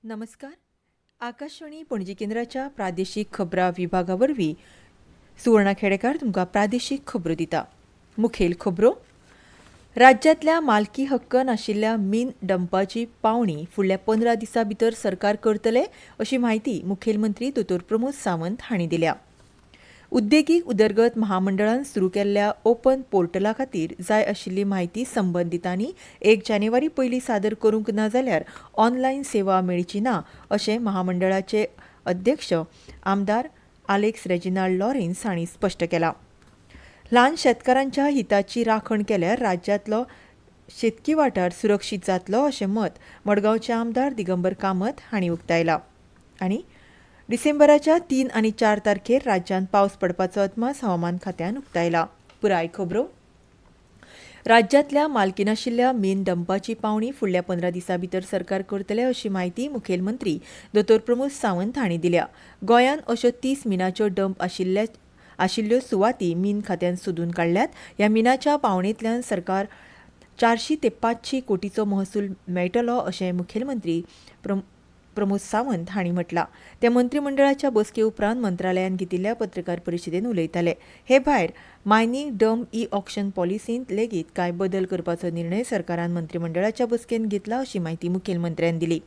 नमस्कार. आकाशवाणी पणजी केंद्राच्या प्रादेशीक खबरां विभागा वरवीं सुवर्णा खेडेकार तुमकां प्रादेशीक खबरो दिता. मुखेल खबरो. राज्यांतल्या मालकी हक्क नाशिल्ल्या मीन डंपाची पावणी फुडल्या 15 दिसां भितर सरकार करतले अशी माहिती मुखेलमंत्री दोतोर प्रमोद सावंत हांणी दिल्या. उद्देगीक उदरगत महामंडळान सुरू केल्ल्या ओपन पोर्टला खातीर जाय आशिल्ली म्हायती संबंधितांनी 1 जानेवारी पयलीं सादर करूंक ना जाल्यार ऑनलायन सेवा मेळची ना अशें महामंडळाचे अध्यक्ष आमदार आलेक्स रेजिनाल्ड लॉरेन्स हांणी स्पश्ट केलां. ल्हान शेतकारांच्या हिताची राखण केल्यार राज्यांतलो शेतकी वाठार सुरक्षीत जातलो अशें मत मडगांवचे आमदार दिगंबर कामत हांणी उक्तायलां. आनी डिसेंबराच्या 3 आनी 4 तारखेर राज्यांत पावस पडपाचो अदमास हवामान खात्यान उक्तायला. पुराय खबरो. राज्यांतल्या मालकी नाशिल्ल्या मीन डंपाची पावणी फुडल्या 15 दिसां भितर सरकार करतले अशी माहिती मुखेलमंत्री दोतोर प्रमोद सावंत हांणी दिल्या. गोंयांत अश्यो 30 मिनाच्यो डंप आशिल्ल्यो सुवाती मीन खात्यान सोदून काडल्यात. ह्या मिनाच्या पावणेंतल्यान सरकार 400 ते 500 कोटीचो महसूल मेळटलो अशें मुखेलमंत्री प्रमोद सावंत हांणी म्हटलां. ते मंत्रिमंडळाच्या बसके उपरांत मंत्रालयान घेतिल्ल्या पत्रकार परिशदेंत उलयताले. हे भायर मायनिंग डंप ई ऑक्शन पॉलिसींत लेगीत कांय बदल करपाचो निर्णय सरकारान मंत्रिमंडळाच्या बसकेंत घेतला अशी माहिती मुखेलमंत्र्यान दिली.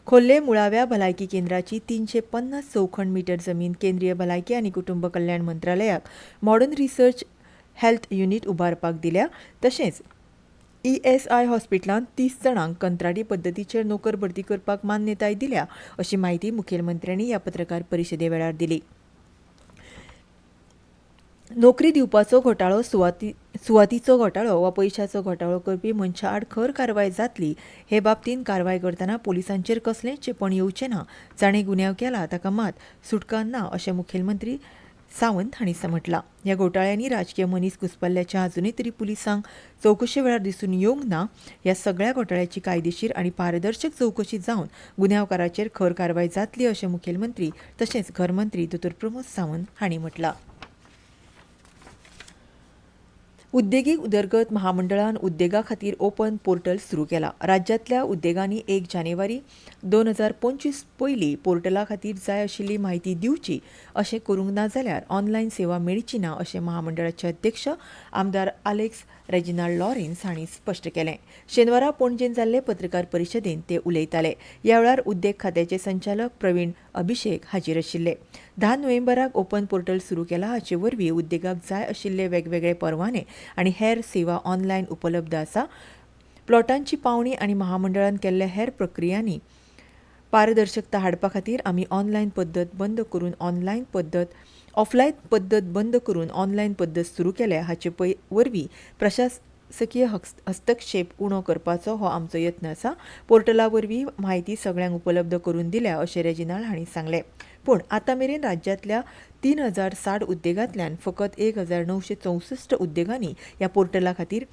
खोर्ले मुळाव्या भलायकी केंद्राची 350 चौखंड मीटर जमीन केंद्रीय भलायकी आनी कुटुंब कल्याण मंत्रालयाक मॉडर्न रिसर्च हेल्थ युनिट उबारपाक दिल्या. तशेंच ESI हॉस्पिटलांत 30 जाणांक कंत्राटी पद्दतीचेर नोकर भरती करपाक मान्यताय दिल्या अशी माहिती मुखेलमंत्र्यांनी ह्या पत्रकार परिशदे वेळार दिली. नोकरी दिवपाचो घोटाळो सुवातीचो घोटाळो वा पयशांचो घोटाळो करपी मनशा आड खर कारवाय जातली हे बाबतींत कारवाय करतना पुलिसांचेर कसलेंच चेपण येवचें ना. जाणें गुन्यांव केला ताका मात सुटका ना अशें मुखेलमंत्री सावंत हांणी म्हटलां. ह्या घोटाळ्यांनी राजकीय मनीस घुसपल्ल्याच्या अजूनय तरी पुलिसांक चवकशे वेळार दिसून येवंक ना. ह्या सगळ्या घोटाळ्याची कायदेशीर आनी पारदर्शक चवकशी जावन गुन्यांवकाराचेर खर कारवाय जातली अशें मुखेलमंत्री तशेंच घरमंत्री दोतोर प्रमोद सावंत हांणी म्हटलां. उद्देगीक उदरगत महामंडळान उद्देगा खातीर ओपन पोर्टल सुरू केला. राज्यांतल्या उद्देगांनी 1 जानेवारी 2025 पयलीं पोर्टला खातीर जाय आशिल्ली म्हायती दिवची अशें करूंक ना जाल्यार ऑनलायन सेवा मेळची ना अशें महामंडळाचे अध्यक्ष आमदार आलेक्स रेजिनाल्ड लॉरेन्स हांणी स्पश्ट केलें. शेनवारा पणजेंत जाल्ले पत्रकार परिशदेंत ते उलयताले. ह्या वेळार उद्देग खात्याचे संचालक प्रवीण अभिषेक हाजीर आशिल्ले. 10 नोव्हेंबराक ओपन पोर्टल सुरू केला. हाचे वरवीं उद्देगाक जाय आशिल्ले वेगवेगळे परवाने आनी हेर सेवा ऑनलायन उपलब्ध आसा. प्लॉटांची पावणी आनी महामंडळान केल्ल्या हेर प्रक्रियांनी पारदर्शकता हाडपा खातीर आमी ऑफलायन पद्दत बंद करून ऑनलायन पद्दत सुरू केल्या. हाचे वरवीं प्रशासकीय हस्तक्षेप उणो करपाचो हो आमचो यत्न आसा. पोर्टला वरवीं म्हायती सगळ्यांक उपलब्ध करून दिल्या अशें रेजिनाल्ड हांणी सांगलें. पूण आतां मेरेन राज्यांतल्या 3060 उद्देगांतल्यान फकत 1964 उद्देगांनी ह्या पोर्टला खातीर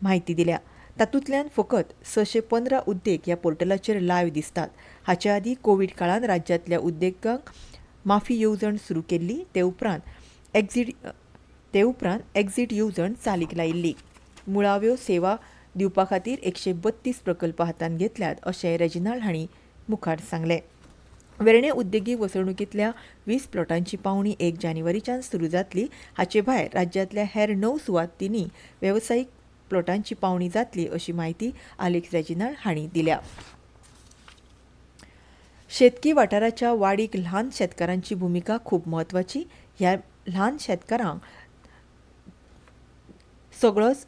म्हायती दिल्या. तातूंतल्यान फकत 615 उद्देग ह्या पोर्टलाचेर लायव्ह दिसतात. हाचे आदीं कोविड काळांत राज्यांतल्या उद्देगांक माफी येवजण सुरू केल्ली. ते उपरांत एक्झीट येवजण चालीक लायिल्ली. मुळाव्यो सेवा दिवपा खातीर 132 प्रकल्प हातांत घेतल्यात अशें रेजिनाल्ड हांणी मुखार सांगलें. वेर्णे उद्देगीक वसणुकींतल्या 20 प्लॉटांची पावणी 1 जानेवारीच्यान सुरू जातली. हाचे भायर राज्यांतल्या हेर 9 सुवातींनी वेवसायीक प्लॉटांची पावणी जातली अशी माहिती आलेक्स रेजिनाल्ड हांणी दिल्या. शेतकी वाठाराच्या वाडीक ल्हान शेतकारांची भुमिका खूब म्हत्वाची. ह्या ल्हान शेतकारांक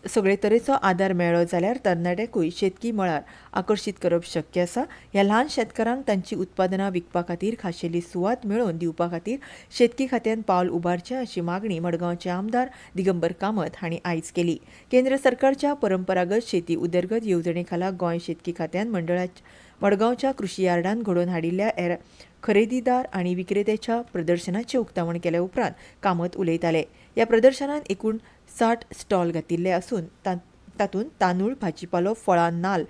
सगळे तरेचो आदार मेळ्ळो जाल्यार तरणाट्यांकूय शेतकी मळार आकर्शीत करप शक्य आसा. ह्या ल्हान शेतकारांक तांची उत्पादनां विकपा खातीर खाशेली सुवात मेळोवन दिवपा खातीर शेतकी खात्यान पावल उबारचें अशी मागणी मडगांवचे आमदार दिगंबर कामत हांणी आयज केली. केंद्र सरकारच्या परंपरागत शेती उदरगत येवजणे खाला गोंय शेतकी खात्यान मडगांवच्या कृशी यार्डान घडोवन हाडिल्ल्या खरेदीदार आनी विक्रेत्याच्या प्रदर्शनाचें उक्तावण केल्या उपरांत कामत उलयताले. ह्या प्रदर्शनात एकूण 60 स्टॉल घातिल्ले आसून तातूंत तांदूळ, भाजीपालो, फळां, नाल्ल,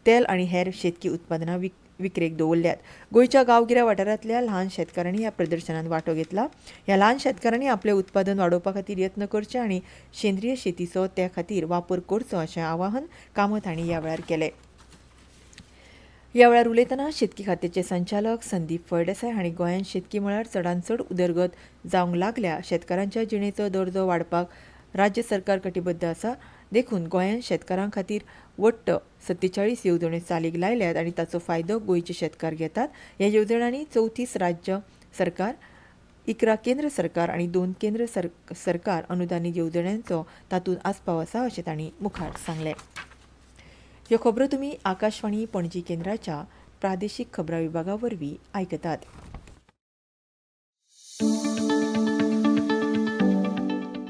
तेल आनी हेर शेतकी उत्पादनां विक्रेक दवरल्यात. गोंयच्या गांवगिऱ्या वाठारांतल्या ल्हान शेतकारांनी ह्या प्रदर्शनात वांटो घेतला. ह्या ल्हान शेतकारांनी आपलें उत्पादन वाडोवपा खातीर यत्न करचे आनी सेंद्रीय शेतीचो त्या खातीर वापर करचो अशें आवाहन कामत हांणी ह्या वेळार केलें. ह्या वेळार उलयतना शेतकी खात्याचे संचालक संदीप फळदेसाय हांणी गोंयांत शेतकी मळार चडांत चड उदरगत जावंक लागल्या शेतकारांच्या जिणेचो दर्जो वाडपाक राज्य सरकार कटिबद्ध आसा. देखून गोंयांत शेतकारां खातीर वट्ट 47 येवजण्यो चालीक लायल्यात आनी ताचो फायदो गोंयचे शेतकार घेतात. ह्या येवजण्यांनी 34 राज्य सरकार, 11 केंद्र सरकार आनी 2 केंद्र सरकार अनुदानीत येवजण्यांचो तातूंत आस्पाव आसा अशें तांणी मुखार सांगलें. ह्यो खबरो तुमी आकाशवाणी पणजी केंद्राच्या प्रादेशीक खबरां विभागा वरवीं आयकतात.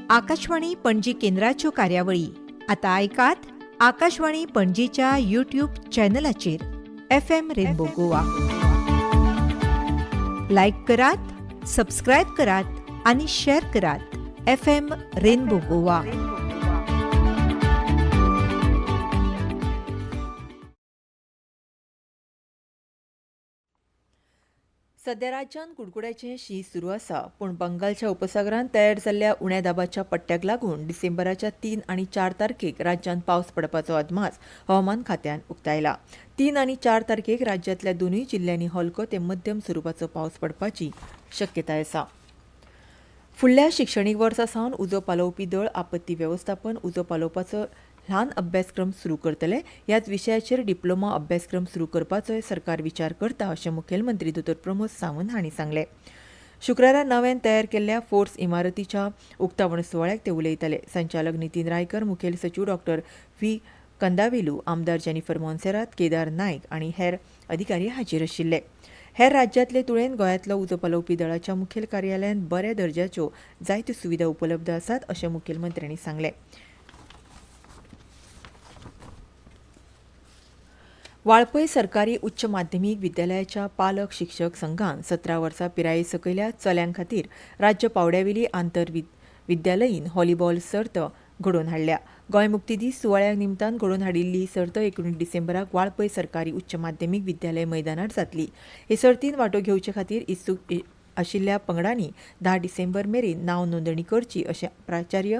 आकाशवाणी पणजी केंद्राच्यो कार्यावळी आता ऐकात आकाशवाणी पणजीच्या यूट्यूब चॅनलाचेर FM रेनबो गोवा. लायक करात, सबस्क्रायब करात आणि शेअर करात. FM rainbow Goa. सध्या राज्यांत कुडकुड्याचें शीं सुरू आसा, पूण बंगालच्या उपसागरांत तयार जाल्ल्या उण्या दाबाच्या पट्ट्याक लागून डिसेंबराच्या 3 आनी 4 तारखेक राज्यांत पावस पडपाचो अदमास हवामान खात्यान उक्तायला. 3 आनी 4 तारखेक राज्यांतल्या दोनूय जिल्ल्यांनी हलको ते मध्यम स्वरुपाचो पावस पडपाची शक्यताय आसा. फुडल्या शिक्षणीक वर्सा सावन उजो पालोवपी दळ आपत्ती वेवस्थापन उजो पालोवपाचो ल्हान अभ्यासक्रम सुरू करतले. ह्याच विशयाचेर डिप्लोमा अभ्यासक्रम सुरू करपाचोय सरकार विचार करता अशें मुखेलमंत्री दोतोर प्रमोद सावंत हांणी सांगलें. शुक्रारा नव्यान तयार केल्ल्या फोर्स इमारतीच्या उक्तावण सुवाळ्याक ते उलयताले. संचालक नितीन रायकर, मुखेल सचिव डॉ. व्ही. कंदावेलू, आमदार जेनिफर मोन्सेरात, केदार नायक आनी हेर अधिकारी हाजीर आशिल्ले. हेर राज्यांतले तुळेन गोंयांतलो उजो पालोवपी दळाच्या मुखेल कार्यालयांत बऱ्या दर्जाच्यो जायत्यो सुविधा उपलब्ध आसात अशें मुखेलमंत्र्यांनी सांगलें. वाळपय सरकारी उच्च माध्यमीक विद्यालयाच्या पालक शिक्षक संघान 17 वर्सां पिराये सकयल्या चल्यांक खातीर राज्य पावड्यावेली आंतर विद्यालयीन व्हॉलीबॉल सर्त घडोवन हाडल्या. गोंय मुक्ती दीस सुवाळ्या निमतान घडोवन हाडिल्ली ही सर्त 19 डिसेंबराक वाळपय सरकारी उच्च माध्यमीक विद्यालय मैदानार जातली. हे सर्तीन वांटो घेवचे खातीर इत्सूक आशिल्ल्या पंगडांनी 10 डिसेंबर मेरेन नांव नोंदणी करची अशें प्राचार्य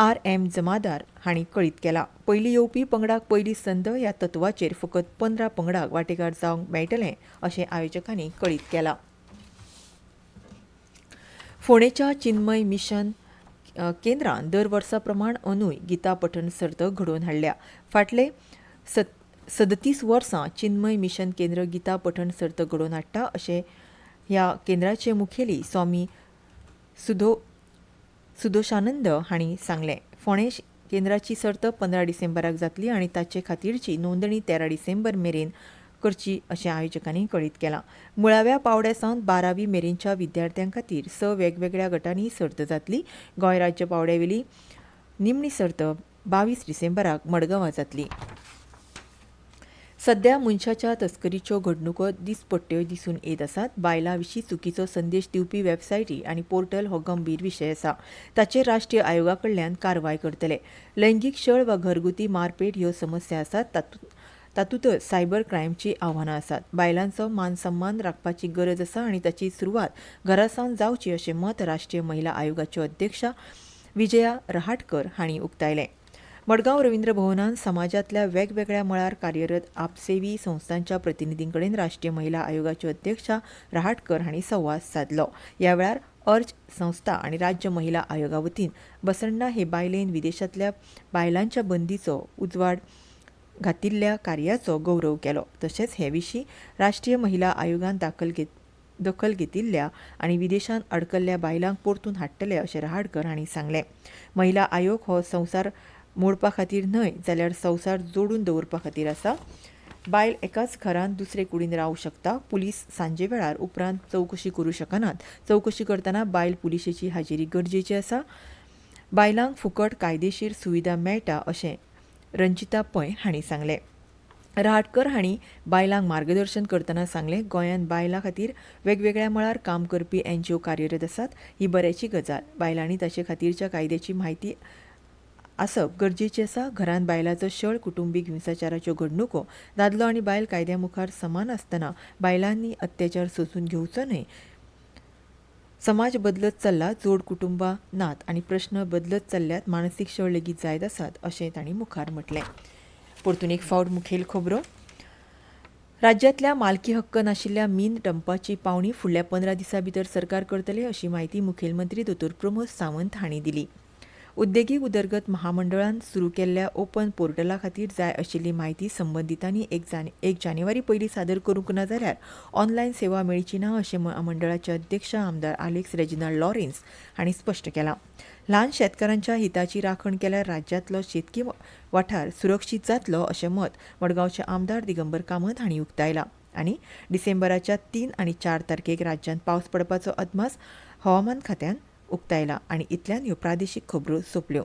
R.M. जमादार हांणी कळीत केला. पयली येवपी पंगडाक पयली संद ह्या तत्वाचेर फकत 15 पंगडाक वांटेकार जावंक मेळटलें अशें आयोजकांनी कळीत केलां. फोंडेच्या चिन्मय मिशन केंद्रान दर वर्सा प्रमाण अंदूय गीता पठण सर्त घडोवन हाडल्या. फाटले 37 वर्सां चिन्मय मिशन केंद्र गीता पठण सर्त घडोवन हाडटा अशें ह्या केंद्राचे मुखेली स्वामी सुदोशानंद हांणी सांगलें. फोंडे केंद्राची सर्त 15 डिसेंबराक जातली आनी ताचे खातीरची नोंदणी 13 डिसेंबर मेरेन करची अशें आयोजकांनी कळीत केलां. मुळाव्या पावड्या सावन 12वी मेरेनच्या विद्यार्थ्यां खातीर 6 वेगवेगळ्या गटांनी सर्त जातली. गोंय राज्य पावड्यावेली निमणी सर्त 22 डिसेंबराक मडगांवां जातली. सध्या मनशाच्या तस्करीच्यो घडणुको दिसपट्ट्यो दिसून येत आसात. बायलां विशीं चुकीचो संदेश दिवपी वेबसायटी आनी पोर्टल हो गंभीर विशय आसा. ताचेर राष्ट्रीय आयोगा कडल्यान कारवाय करतले. लैंगीक छळ वा घरगुती मारपेट ह्यो समस्या आसात. तातूंतच सायबर क्रायमची आव्हानां आसात. बायलांचो मान सन्मान राखपाची गरज आसा आनी ताची सुरवात घरा सावन जावची अशें मत राष्ट्रीय महिला आयोगाच्यो अध्यक्षा विजया रहाटकर हांणी उक्तायलें. मडगांव रवींद्र भवनान समाजांतल्या वेगवेगळ्या मळार कार्यरत आपसेवी संस्थांच्या प्रतिनिधीं कडेन राष्ट्रीय महिला आयोगाच्यो अध्यक्षा रहाटकर हांणी संवाद साधलो. ह्या वेळार अर्ज संस्था आनी राज्य महिला आयोगा वतीन बसण्णा हे बायलेन विदेशांतल्या बायलांच्या बंदीचो उजवाड घातिल्ल्या कार्याचो गौरव केलो. तशेंच हे विशीं राष्ट्रीय महिला आयोगान दखल घेतिल्ल्या आनी विदेशांत अडकल्ल्या बायलांक परतून हाडटले अशें रहाटकर हांणी सांगलें. महिला आयोग हो संवसार मोडपा खातीर न्हय जाल्यार संवसार जोडून दवरपा खातीर आसा. बायल एकाच घरांत दुसरे कुडीन रावूंक शकता. पुलीस सांजे वेळार उपरांत चवकशी करूं शकनात. चवकशी करतना बायल पुलिशेची हाजेरी गरजेची आसा. बायलांक फुकट कायदेशीर सुविधा मेळटा अशें रंजिता पै हांणी सांगलें. रहाटकर हांणी बायलांक मार्गदर्शन करतना सांगलें, गोंयांत बायलां खातीर वेगवेगळ्या मळार काम करपी NGO कार्यरत आसात. ही बऱ्याची गजाल. बायलांनी ताचे खातीरच्या कायद्याची म्हायती आसप गरजेची आसा. घरांत बायलांचो छळ, कुटुंबीक हिंसाचाराच्यो घडणुको, दादलो आनी बायल कायद्या मुखार समान आसतना बायलांनी अत्याचार सोंसून घेवचो न्हय. समाज बदलत चल्ला, जोड कुटुंबां नात आनी प्रश्न बदलत चल्ल्यात. मानसीक छळ लेगीत जायत आसात अशें तांणी मुखार म्हटलें. परतून एक फावट मुखेल खबरो. राज्यातल्या मालकी हक्क नाशिल्ल्या मीन डंपाची पावणी फुडल्या 15 दिसां भितर सरकार करतले अशी माहिती मुखेलमंत्री दोतोर प्रमोद सावंत हांणी दिली. उद्देगीक उदरगत महामंडळान सुरू केल्ल्या ओपन पोर्टला खातीर जाय आशिल्ली म्हायती संबंधितांनी 1 जानेवारी पयलीं सादर करूंक ना जाल्यार ऑनलायन सेवा मेळची ना अशें मंडळाचे अध्यक्ष आमदार आलेक्स रेजिनाल्ड लॉरेन्स हांणी स्पश्ट केलां. ल्हान शेतकारांच्या हिताची राखण केल्यार राज्यांतलो शेतकी वाठार सुरक्षीत जातलो अशें मत मडगांवचे आमदार दिगंबर कामत हांणी उक्तायलां. आनी डिसेंबराच्या 3 आनी 4 तारखेक राज्यांत पावस पडपाचो अदमास हवामान खात्यान उक्तायला. आनी इतल्यान ह्यो प्रादेशीक खबरो सोंपल्यो.